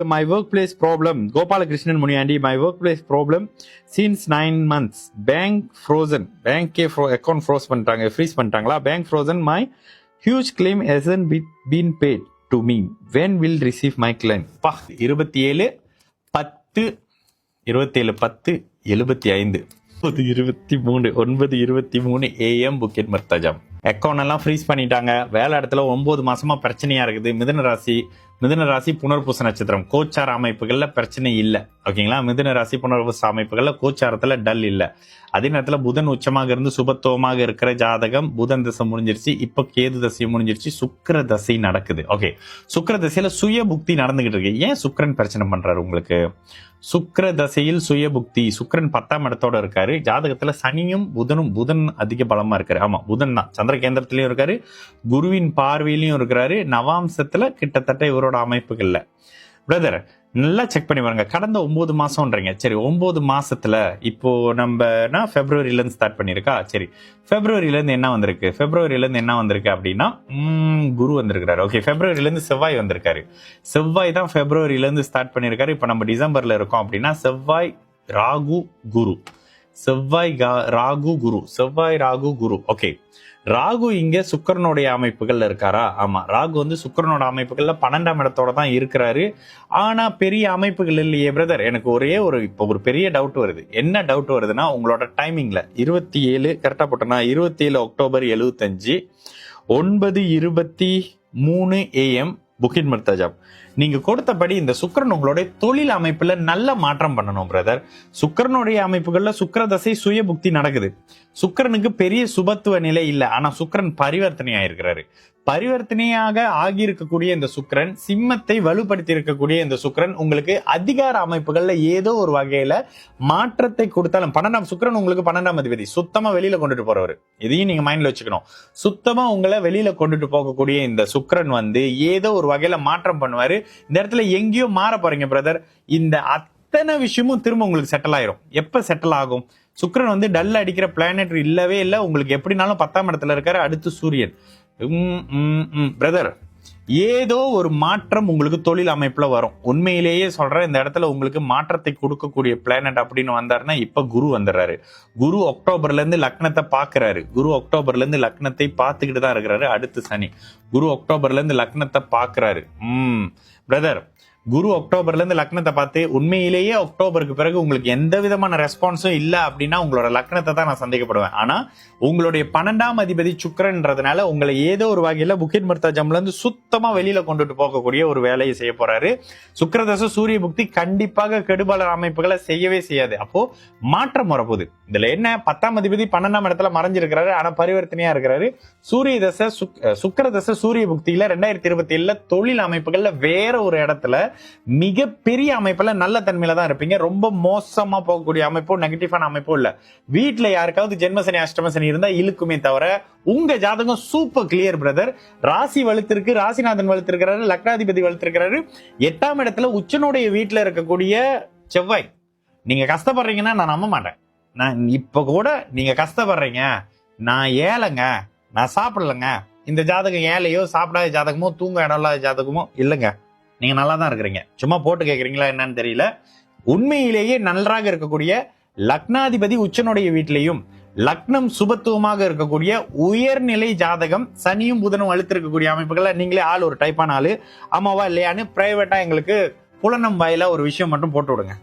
My workplace problem, Gopalakrishnan Muniandi, my workplace problem since 9 months. Bank frozen. Bank account froze பண்ணிட்டாங்க, freeze பண்ணிட்டாங்களா? Bank frozen. My huge claim hasn't been paid to me. When will receive my claim? 27 10 27 10 75 9:23 AM புக்கெட் மர்தாஜம். Account எல்லாம் freeze பண்ணிட்டாங்க. வேலை இடத்துல 9 மாசமா பிரச்சனையா இருக்குது. மிதுன ராசி புனர்பூச நட்சத்திரம் கோச்சார அமைப்புகள்ல பிரச்சனை இல்ல. ஓகேங்களா? மிதுன ராசி புனர்பூச அமைப்புகள்ல கோச்சாரத்துல டல் இல்ல. அதே நேரத்துல புதன் உச்சமாக இருந்து சுபத்துவமாக இருக்கிற ஜாதகம். புதன் தசை முடிஞ்சிருச்சு, இப்ப கேது தசை முடிஞ்சிருச்சு, சுக்கிர தசை நடக்குது. ஓகே, சுக்கிர தசையில சுய புக்தி நடந்துகிட்டு இருக்கு. ஏன் சுக்கிரன் பிரச்சனை பண்றாரு உங்களுக்கு? சுக்கிர தசையில் சுய புக்தி. சுக்கிரன் 10ஆம் இடத்தோட இருக்காரு. ஜாதகத்துல சனியும் புதன் அதிக பலமா இருக்காரு. ஆமா, புதன் தான் சந்திர கேந்திரத்திலயும் இருக்காரு, குருவின் பார்வையிலையும் இருக்கிறாரு. நவாம்சத்துல கிட்டத்தட்ட இவரோட அமைப்புகள்ல பிரதர் நல்லா செக் பண்ணி பாருங்க. கடந்த 9 மாசம்ன்றீங்க. சரி, 9 மாசத்துல இப்போ நம்ம பிப்ரவரியில இருந்து ஸ்டார்ட் பண்ணிருக்கா. சரி, பிப்ரவரியில இருந்து என்ன வந்திருக்கு அப்படின்னா குரு வந்திருக்காரு. ஓகே, பிப்ரவரியில இருந்து செவ்வாய் வந்திருக்காரு. செவ்வாய் தான் பிப்ரவரியில இருந்து ஸ்டார்ட் பண்ணிருக்காரு. இப்ப நம்ம டிசம்பர்ல இருக்கோம் அப்படின்னா செவ்வாய் ராகு குரு. ஓகே, ராகு இங்க சுக்கிரனுடைய அமைப்புகள்ல இருக்காரா? ஆமா, ராகு வந்து சுக்கிரனோட அமைப்புகள்ல 12ஆம் இடத்தோட தான் இருக்கிறாரு. ஆனா பெரிய அமைப்புகள் இல்லையே பிரதர். எனக்கு இப்போ ஒரு பெரிய டவுட் வருது. என்ன டவுட் வருதுன்னா, உங்களோட டைமிங்ல 27 கரெக்டா போட்டோம்னா 27 அக்டோபர் 75 9:23 AM புக்கிட் மர்தாஜாப். நீங்க கொடுத்தபடி இந்த சுக்கிரன் உங்களுடைய தொழில் அமைப்புல நல்ல மாற்றம் பண்ணணும் பிரதர். சுக்கிரனுடைய அமைப்புகள்ல சுக்கிர தசை சுய புக்தி நடக்குது. சுக்கிரனுக்கு பெரிய சுபத்துவ நிலை இல்ல. ஆனா சுக்கிரன் பரிவர்த்தனையா இருக்கிறாரு. பரிவர்த்தனையாக ஆகியிருக்கக்கூடிய இந்த சுக்கிரன், சிம்மத்தை வலுப்படுத்தி இருக்கக்கூடிய இந்த சுக்கிரன் உங்களுக்கு அதிகார அமைப்புகள்ல ஏதோ ஒரு வகையில மாற்றத்தை கொடுத்தாலும், 12ஆம் சுக்கிரன் உங்களுக்கு 12ஆம் அதிபதி, சுத்தமா வெளியில கொண்டுட்டு போறவர். இதையும் நீங்க மைண்ட்ல வச்சுக்கணும். சுத்தமா உங்களை வெளியில கொண்டுட்டு போகக்கூடிய இந்த சுக்கிரன் வந்து ஏதோ ஒரு வகையில மாற்றம் பண்ணுவாரு. இந்த இடத்துல எங்கேயோ மாற போறீங்க பிரதர். இந்த அத்தனை விஷயமும் திரும்ப உங்களுக்கு செட்டில் ஆயிரும். எப்ப செட்டில் ஆகும்? சுக்கிரன் வந்து டல் அடிக்கிற பிளானட் இல்லவே இல்லை. உங்களுக்கு எப்படினாலும் 10ஆம் இடத்துல இருக்காரு. அடுத்து சூரியன். பிரதர், ஏதோ ஒரு மாற்றம் உங்களுக்கு தொழில் அமைப்புல வரும். உண்மையிலேயே சொல்றேன், இந்த இடத்துல உங்களுக்கு மாற்றத்தை கொடுக்கக்கூடிய பிளானட் அப்படின்னு வந்தாருன்னா இப்ப குரு வந்துடுறாரு. குரு அக்டோபர்ல இருந்து லக்னத்தை பாக்குறாரு. குரு அக்டோபர்ல இருந்து லக்னத்தை பார்த்துக்கிட்டு தான் இருக்கிறாரு. அடுத்து சனி. குரு அக்டோபர்ல இருந்து லக்னத்தை பாக்குறாரு. பிரதர், குரு அக்டோபர்ல இருந்து லக்னத்தை பார்த்து உண்மையிலேயே அக்டோபருக்கு பிறகு உங்களுக்கு எந்த விதமான ரெஸ்பான்ஸும் இல்ல அப்படின்னா உங்களோட லக்னத்தை தான் நான் சந்தேகப்படுவேன். ஆனா உங்களுடைய 12ஆம் அதிபதி சுக்கிரன்றதுனால உங்களை ஏதோ ஒரு வகையில புக்கிட் மர்தாஜம்ல இருந்து சுத்தமா வெளியில கொண்டுட்டு போகக்கூடிய ஒரு வேலையை செய்ய போறாரு. சுக்கிரதசை சூரிய புக்தி கண்டிப்பாக கெடுபல அமைப்புகளை செய்யவே செய்யாது. அப்போ மாற்றம் வரப்போகுது. இதுல என்ன, 10ஆம் அதிபதி 12ஆம் இடத்துல மறைஞ்சிருக்கிறாரு. ஆனா பரிவர்த்தனையா இருக்கிறாரு. சூரிய தசை சுக்கிரதசை சூரிய புக்தியில 2027 தொழில் அமைப்புகள்ல வேற ஒரு இடத்துல மிகப்பெரிய அமைப்புல நல்ல தன்மையில தான் இருப்பீங்க. ரொம்ப மோசமா போகக்கூடிய அமைப்போ நெகட்டிவான அமைப்போ இல்ல. வீட்டுல யாருக்காவது ஜென்மசனி அஷ்டமசனி இருந்தா இழுக்குமே தவிர உங்க ஜாதகம் சூப்பர் கிளியர் பிரதர். ராசி வலுத்திருக்கு, ராசிநாதன் வலுத்திருக்கிறாரு, லக்னாதிபதி வலுத்திருக்கிறாரு. 8ஆம் இடத்துல உச்சனுடைய வீட்டுல இருக்கக்கூடிய செவ்வாய். நீங்க கஷ்டப்படுறீங்கன்னா நான் நம்ப மாட்டேன். நான் இப்ப கூட நீங்க கஷ்டப்படுறீங்க, நான் ஏழைங்க, நான் சாப்பிடலங்க, இந்த ஜாதகம் ஏழையோ சாப்பிடாத ஜாதகமோ தூங்க இடம் இல்லாத ஜாதகமோ இல்லைங்க, நீங்க நல்லா தான் இருக்கிறீங்க. சும்மா போட்டு கேட்கறீங்களா என்னன்னு தெரியல. உண்மையிலேயே நன்றாக இருக்கக்கூடிய லக்னாதிபதி உச்சனுடைய வீட்டிலையும் லக்னம் சுபத்துவமாக இருக்கக்கூடிய உயர்நிலை ஜாதகம், சனியும் புதனும் அழுத்திருக்கக்கூடிய அமைப்புகளை நீங்களே ஆள் ஒரு டைப்பான ஆளு ஆமாவா இல்லையான்னு பிரைவேட்டா எங்களுக்கு புலனம் வாயிலா ஒரு விஷயம் மட்டும் போட்டு விடுங்க.